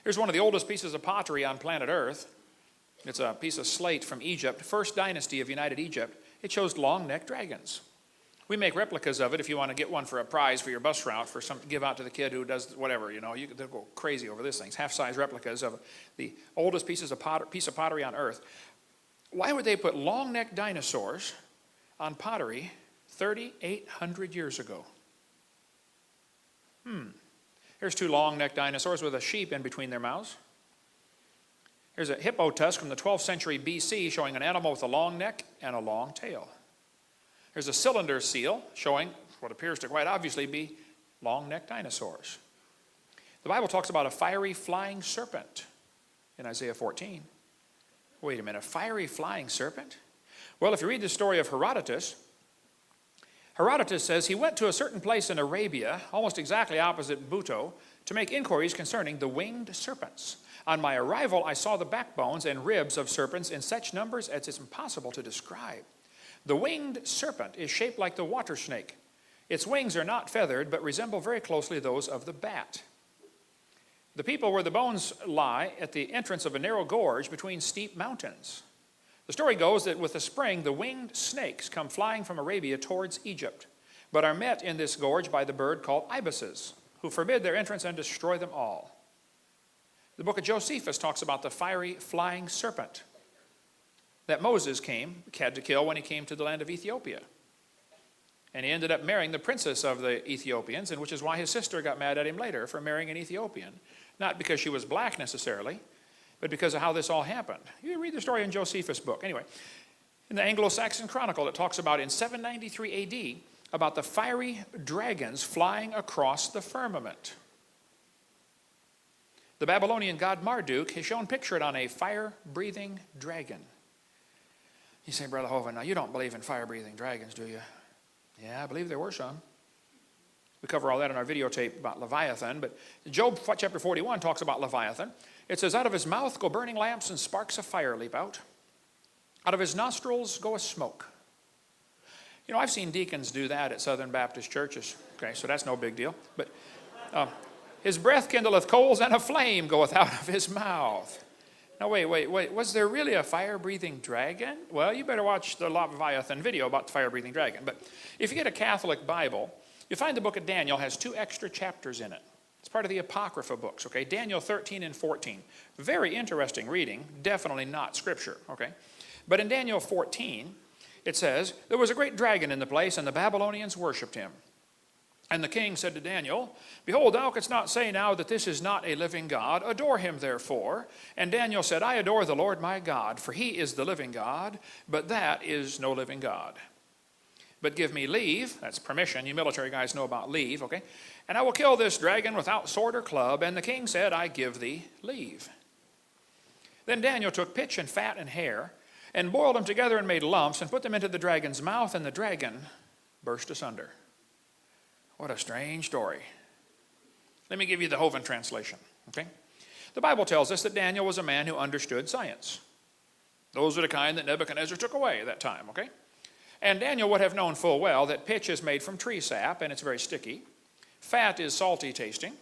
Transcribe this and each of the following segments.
Here's one of the oldest pieces of pottery on planet Earth. It's a piece of slate from Egypt, first dynasty of United Egypt. It shows long-necked dragons. We make replicas of it if you want to get one for a prize for your bus route, for some to give out to the kid who does whatever, you know. They'll go crazy over this thing. Half-size replicas of the oldest piece of pottery on Earth. Why would they put long-necked dinosaurs on pottery 3,800 years ago? Here's two long-necked dinosaurs with a sheep in between their mouths. Here's a hippo tusk from the 12th century BC showing an animal with a long neck and a long tail. Here's a cylinder seal showing what appears to quite obviously be long-necked dinosaurs. The Bible talks about a fiery flying serpent in Isaiah 14. Wait a minute, a fiery flying serpent? Well, if you read the story of Herodotus says he went to a certain place in Arabia, almost exactly opposite Buto, to make inquiries concerning the winged serpents. On my arrival, I saw the backbones and ribs of serpents in such numbers as it's impossible to describe. The winged serpent is shaped like the water snake. Its wings are not feathered, but resemble very closely those of the bat. The people where the bones lie at the entrance of a narrow gorge between steep mountains. The story goes that with the spring, the winged snakes come flying from Arabia towards Egypt, but are met in this gorge by the bird called ibises, who forbid their entrance and destroy them all. The book of Josephus talks about the fiery flying serpent that Moses had to kill when he came to the land of Ethiopia. And he ended up marrying the princess of the Ethiopians, and which is why his sister got mad at him later for marrying an Ethiopian. Not because she was black necessarily, but because of how this all happened. You read the story in Josephus' book. Anyway, in the Anglo-Saxon Chronicle, it talks about in 793 AD, about the fiery dragons flying across the firmament. The Babylonian god Marduk has shown pictured on a fire-breathing dragon. You say, Brother Hovind, now you don't believe in fire-breathing dragons, do you? Yeah, I believe there were some. We cover all that in our videotape about Leviathan, but Job chapter 41 talks about Leviathan. It says, out of his mouth go burning lamps and sparks of fire leap out. Out of his nostrils go a smoke. You know, I've seen deacons do that at Southern Baptist churches. Okay, so that's no big deal. But his breath kindleth coals, and a flame goeth out of his mouth. Now, wait. Was there really a fire-breathing dragon? Well, you better watch the Leviathan video about the fire-breathing dragon. But if you get a Catholic Bible, you find the book of Daniel has 2 extra chapters in it. It's part of the Apocrypha books, okay? Daniel 13 and 14. Very interesting reading, definitely not Scripture, okay? But in Daniel 14, it says, there was a great dragon in the place, and the Babylonians worshipped him. And the king said to Daniel, behold, thou canst not say now that this is not a living God. Adore him, therefore. And Daniel said, I adore the Lord my God, for he is the living God, but that is no living God. But give me leave, that's permission, you military guys know about leave, okay? And I will kill this dragon without sword or club. And the king said, I give thee leave. Then Daniel took pitch and fat and hair, and boiled them together and made lumps, and put them into the dragon's mouth, and the dragon burst asunder. What a strange story. Let me give you the Hovind translation, okay? The Bible tells us that Daniel was a man who understood science. Those are the kind that Nebuchadnezzar took away at that time, okay? And Daniel would have known full well that pitch is made from tree sap, and it's very sticky. Fat is salty tasting,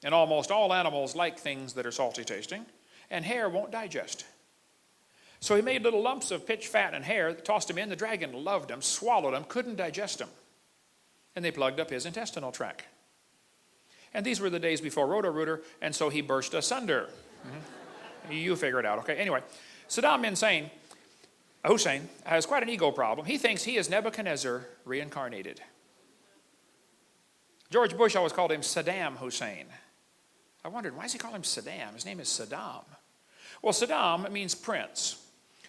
and almost all animals like things that are salty tasting, and hair won't digest. So he made little lumps of pitch, fat, and hair, tossed them in. The dragon loved them, swallowed them, couldn't digest them. And they plugged up his intestinal tract. And these were the days before Roto-Rooter, and so he burst asunder. You figure it out, okay? Anyway, Saddam Hussein has quite an ego problem. He thinks he is Nebuchadnezzar reincarnated. George Bush always called him Saddam Hussein. I wondered, why does he call him Saddam? His name is Saddam. Well, Saddam means prince.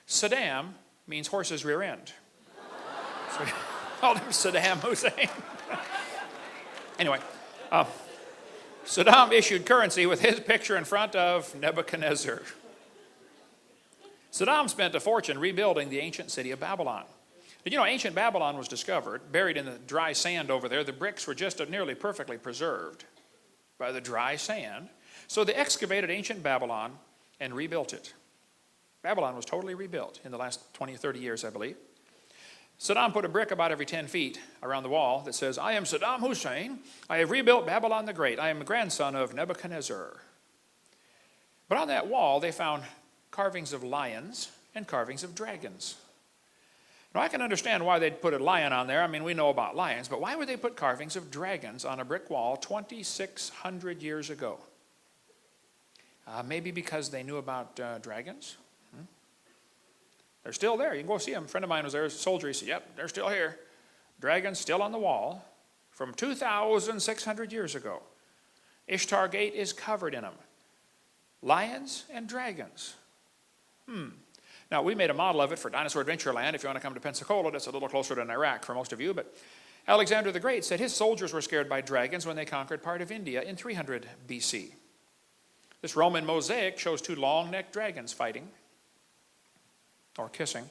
Saddam means horse's rear end. So he called him Saddam Hussein. Anyway, Saddam issued currency with his picture in front of Nebuchadnezzar. Saddam spent a fortune rebuilding the ancient city of Babylon. Did you know ancient Babylon was discovered, buried in the dry sand over there? The bricks were just nearly perfectly preserved by the dry sand. So they excavated ancient Babylon and rebuilt it. Babylon was totally rebuilt in the last 20 or 30 years, I believe. Saddam put a brick about every 10 feet around the wall that says, I am Saddam Hussein. I have rebuilt Babylon the Great. I am the grandson of Nebuchadnezzar. But on that wall, they found carvings of lions and carvings of dragons. Now, I can understand why they'd put a lion on there. I mean, we know about lions, but why would they put carvings of dragons on a brick wall 2,600 years ago? Maybe because they knew about dragons. They're still there. You can go see them. A friend of mine was there as a soldier. He said, yep, they're still here. Dragons still on the wall from 2,600 years ago. Ishtar Gate is covered in them. Lions and dragons. Now, we made a model of it for Dinosaur Adventureland. If you want to come to Pensacola, that's a little closer than Iraq for most of you. But Alexander the Great said his soldiers were scared by dragons when they conquered part of India in 300 BC. This Roman mosaic shows two long-necked dragons fighting or kissing.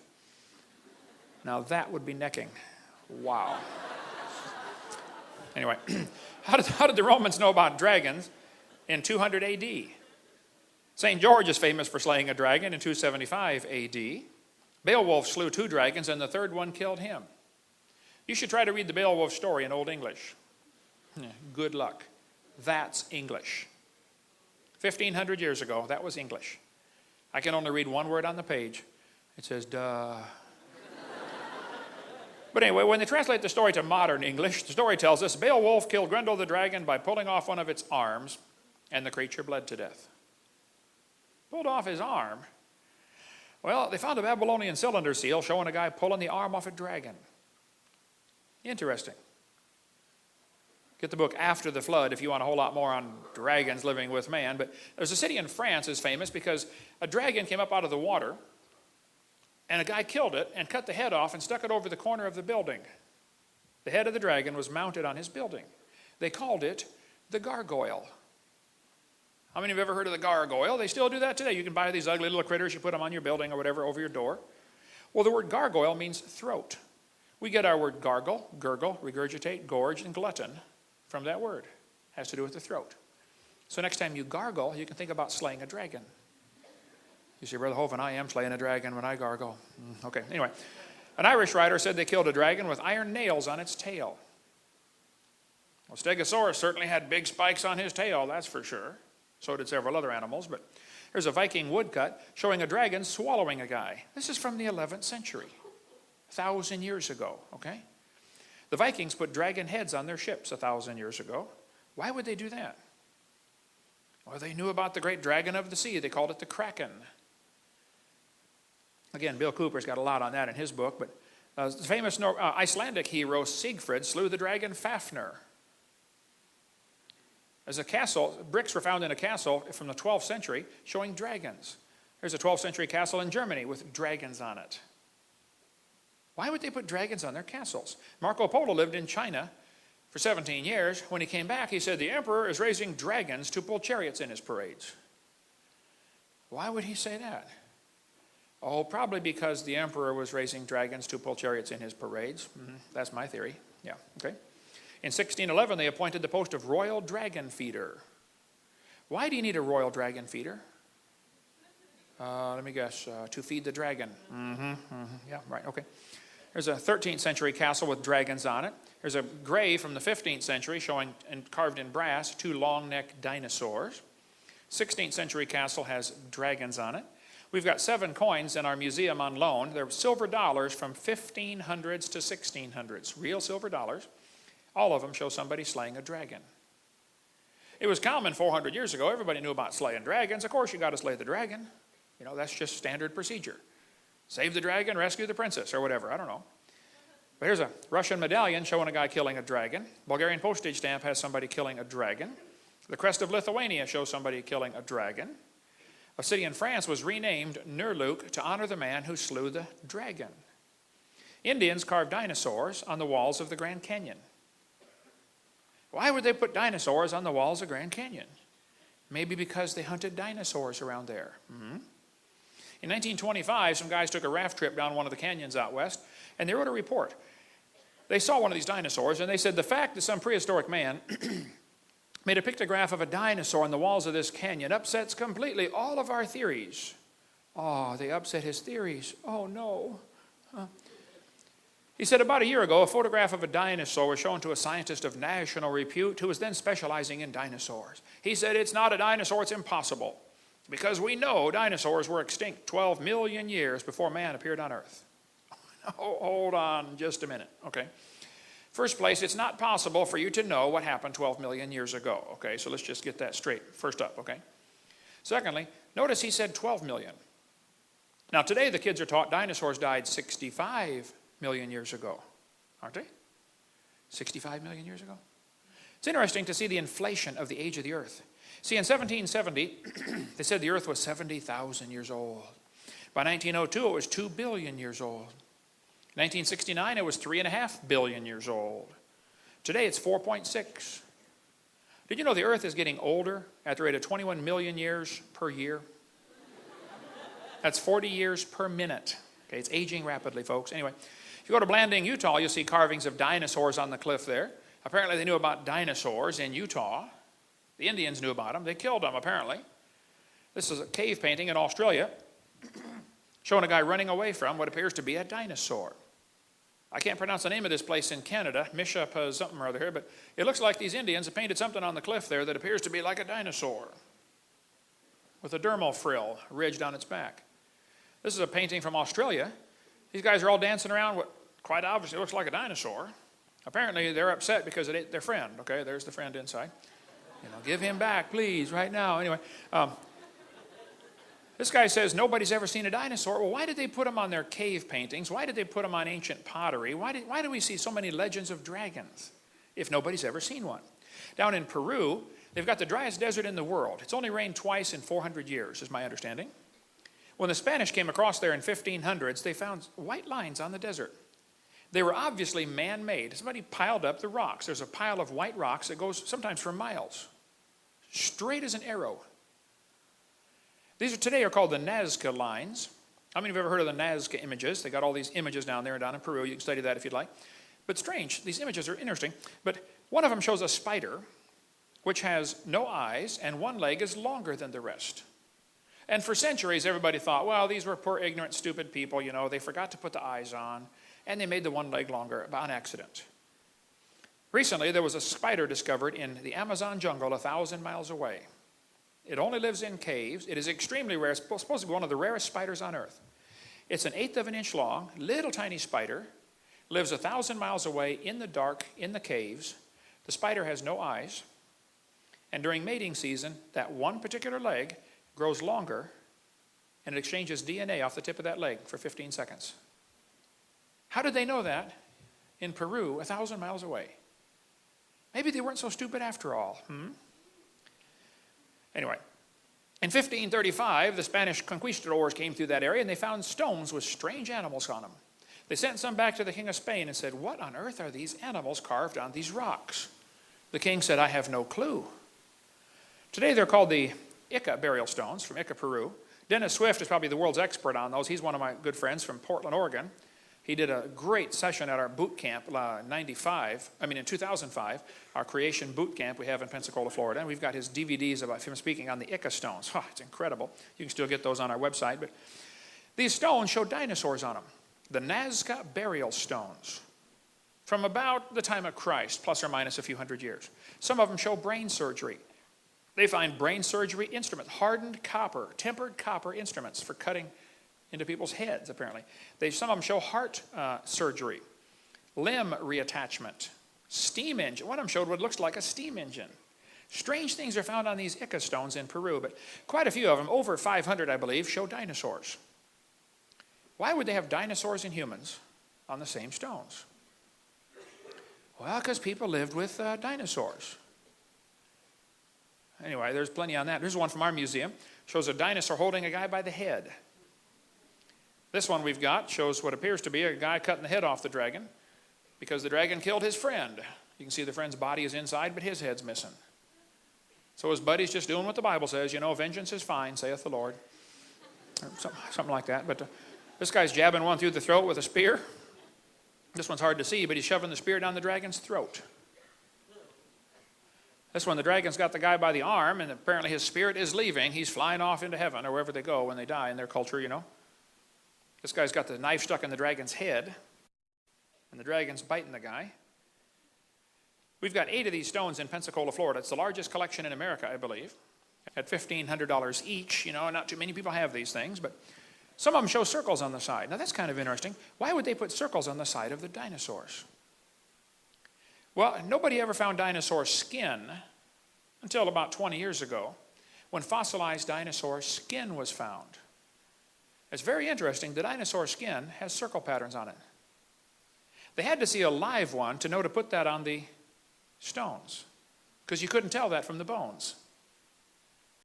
Now, that would be necking. Wow. Anyway, how did the Romans know about dragons in 200 AD? St. George is famous for slaying a dragon in 275 AD. Beowulf slew 2 dragons, and the third one killed him. You should try to read the Beowulf story in Old English. Good luck. That's English. 1,500 years ago, that was English. I can only read one word on the page. It says, duh. But anyway, when they translate the story to modern English, the story tells us Beowulf killed Grendel the dragon by pulling off one of its arms, and the creature bled to death. Pulled off his arm. Well, they found a Babylonian cylinder seal showing a guy pulling the arm off a dragon. Interesting. Get the book After the Flood if you want a whole lot more on dragons living with man. But there's a city in France that's famous because a dragon came up out of the water, and a guy killed it and cut the head off and stuck it over the corner of the building. The head of the dragon was mounted on his building. They called it the gargoyle. How many of you have ever heard of the gargoyle? They still do that today. You can buy these ugly little critters, you put them on your building or whatever over your door. Well, the word gargoyle means throat. We get our word gargle, gurgle, regurgitate, gorge, and glutton from that word. It has to do with the throat. So next time you gargle, you can think about slaying a dragon. You say, Brother Hovind, I am slaying a dragon when I gargle. Okay, anyway. An Irish writer said they killed a dragon with iron nails on its tail. Well, Stegosaurus certainly had big spikes on his tail, that's for sure. So did several other animals, but there's a Viking woodcut showing a dragon swallowing a guy. This is from the 11th century, 1,000 years ago, okay? The Vikings put dragon heads on their ships 1,000 years ago. Why would they do that? Well, they knew about the great dragon of the sea. They called it the Kraken. Again, Bill Cooper's got a lot on that in his book, but the famous Icelandic hero Siegfried slew the dragon Fafnir. There's a castle, bricks were found in a castle from the 12th century showing dragons. There's a 12th century castle in Germany with dragons on it. Why would they put dragons on their castles? Marco Polo lived in China for 17 years. When he came back, he said the emperor is raising dragons to pull chariots in his parades. Why would he say that? Oh, probably because the emperor was raising dragons to pull chariots in his parades. That's my theory. Yeah, okay. In 1611, they appointed the post of royal dragon feeder. Why do you need a royal dragon feeder? Let me guess, to feed the dragon. Yeah, right, okay. There's a 13th century castle with dragons on it. There's a grave from the 15th century showing, and carved in brass, 2 long-necked dinosaurs. 16th century castle has dragons on it. We've got 7 coins in our museum on loan. They're silver dollars from 1500s to 1600s, real silver dollars. All of them show somebody slaying a dragon. It was common 400 years ago. Everybody knew about slaying dragons. Of course, you got to slay the dragon. You know, that's just standard procedure. Save the dragon, rescue the princess, or whatever. I don't know. But here's a Russian medallion showing a guy killing a dragon. Bulgarian postage stamp has somebody killing a dragon. The crest of Lithuania shows somebody killing a dragon. A city in France was renamed Nerluk to honor the man who slew the dragon. Indians carved dinosaurs on the walls of the Grand Canyon. Why would they put dinosaurs on the walls of Grand Canyon? Maybe because they hunted dinosaurs around there. In 1925, some guys took a raft trip down one of the canyons out west, and they wrote a report. They saw one of these dinosaurs, and they said the fact that some prehistoric man made a pictograph of a dinosaur on the walls of this canyon upsets completely all of our theories. Oh, they upset his theories. Oh, no. He said about a year ago, a photograph of a dinosaur was shown to a scientist of national repute who was then specializing in dinosaurs. He said, it's not a dinosaur, it's impossible. Because we know dinosaurs were extinct 12 million years before man appeared on Earth. Oh, hold on just a minute, okay? First place, it's not possible for you to know what happened 12 million years ago, okay? So let's just get that straight first up, okay? Secondly, notice he said 12 million. Now today the kids are taught dinosaurs died 65 million years ago, aren't they? 65 million years ago? It's interesting to see the inflation of the age of the Earth. See, in 1770, they said the Earth was 70,000 years old. By 1902, it was 2 billion years old. In 1969, it was 3.5 billion years old. Today, it's 4.6. Did you know the Earth is getting older at the rate of 21 million years per year? That's 40 years per minute. Okay, it's aging rapidly, folks. Anyway, if you go to Blanding, Utah, you'll see carvings of dinosaurs on the cliff there. Apparently, they knew about dinosaurs in Utah. The Indians knew about them. They killed them, apparently. This is a cave painting in Australia showing a guy running away from what appears to be a dinosaur. I can't pronounce the name of this place in Canada, Mishapa something or other here, but it looks like these Indians have painted something on the cliff there that appears to be like a dinosaur with a dermal frill ridged on its back. This is a painting from Australia. These guys are all dancing around what quite obviously looks like a dinosaur. Apparently they're upset because it ate their friend. Okay, there's the friend inside. You know, give him back, please, right now. Anyway, this guy says nobody's ever seen a dinosaur. Well, why did they put them on their cave paintings? Why did they put them on ancient pottery? Why do we see so many legends of dragons if nobody's ever seen one? Down in Peru, they've got the driest desert in the world. It's only rained twice in 400 years, is my understanding. When the Spanish came across there in 1500s, they found white lines on the desert. They were obviously man-made. Somebody piled up the rocks. There's a pile of white rocks that goes sometimes for miles, straight as an arrow. These today are called the Nazca lines. How many of you have ever heard of the Nazca images? They got all these images down there and down in Peru. You can study that if you'd like. But strange, these images are interesting. But one of them shows a spider which has no eyes and one leg is longer than the rest. And for centuries, everybody thought, well, these were poor, ignorant, stupid people. You know, they forgot to put the eyes on, and they made the one leg longer on accident. Recently, there was a spider discovered in the Amazon jungle 1,000 miles away. It only lives in caves. It is extremely rare. It's supposed to be one of the rarest spiders on Earth. It's 1/8 of an inch long, little tiny spider, lives 1,000 miles away in the dark, in the caves. The spider has no eyes. And during mating season, that one particular leg grows longer, and it exchanges DNA off the tip of that leg for 15 seconds. How did they know that in Peru, 1,000 miles away? Maybe they weren't so stupid after all. Anyway, in 1535, the Spanish conquistadors came through that area, and they found stones with strange animals on them. They sent some back to the King of Spain and said, what on earth are these animals carved on these rocks? The king said, I have no clue. Today they're called the Ica burial stones from Ica, Peru. Dennis Swift is probably the world's expert on those. He's one of my good friends from Portland, Oregon. He did a great session at our boot camp in 2005, our creation boot camp we have in Pensacola, Florida. And we've got his DVDs of him speaking on the Ica stones. Oh, it's incredible. You can still get those on our website. But these stones show dinosaurs on them. The Nazca burial stones from about the time of Christ, plus or minus a few hundred years. Some of them show brain surgery. They find brain surgery instruments, hardened copper, tempered copper instruments for cutting into people's heads, apparently. Some of them show heart surgery, limb reattachment, steam engine. One of them showed what looks like a steam engine. Strange things are found on these Ica stones in Peru, but quite a few of them, over 500 I believe, show dinosaurs. Why would they have dinosaurs and humans on the same stones? Well, because people lived with dinosaurs. Anyway, there's plenty on that. Here's one from our museum. Shows a dinosaur holding a guy by the head. This one we've got shows what appears to be a guy cutting the head off the dragon because the dragon killed his friend. You can see the friend's body is inside, but his head's missing. So his buddy's just doing what the Bible says. You know, vengeance is fine, saith the Lord. Or something like that. But this guy's jabbing one through the throat with a spear. This one's hard to see, but he's shoving the spear down the dragon's throat. This one, the dragon's got the guy by the arm, and apparently his spirit is leaving. He's flying off into heaven, or wherever they go when they die in their culture, you know. This guy's got the knife stuck in the dragon's head, and the dragon's biting the guy. We've got 8 of these stones in Pensacola, Florida. It's the largest collection in America, I believe. at $1,500 each. You know, not too many people have these things, but some of them show circles on the side. Now that's kind of interesting. Why would they put circles on the side of the dinosaurs? Well, nobody ever found dinosaur skin until about 20 years ago, when fossilized dinosaur skin was found. It's very interesting. The dinosaur skin has circle patterns on it. They had to see a live one to know to put that on the stones, because you couldn't tell that from the bones.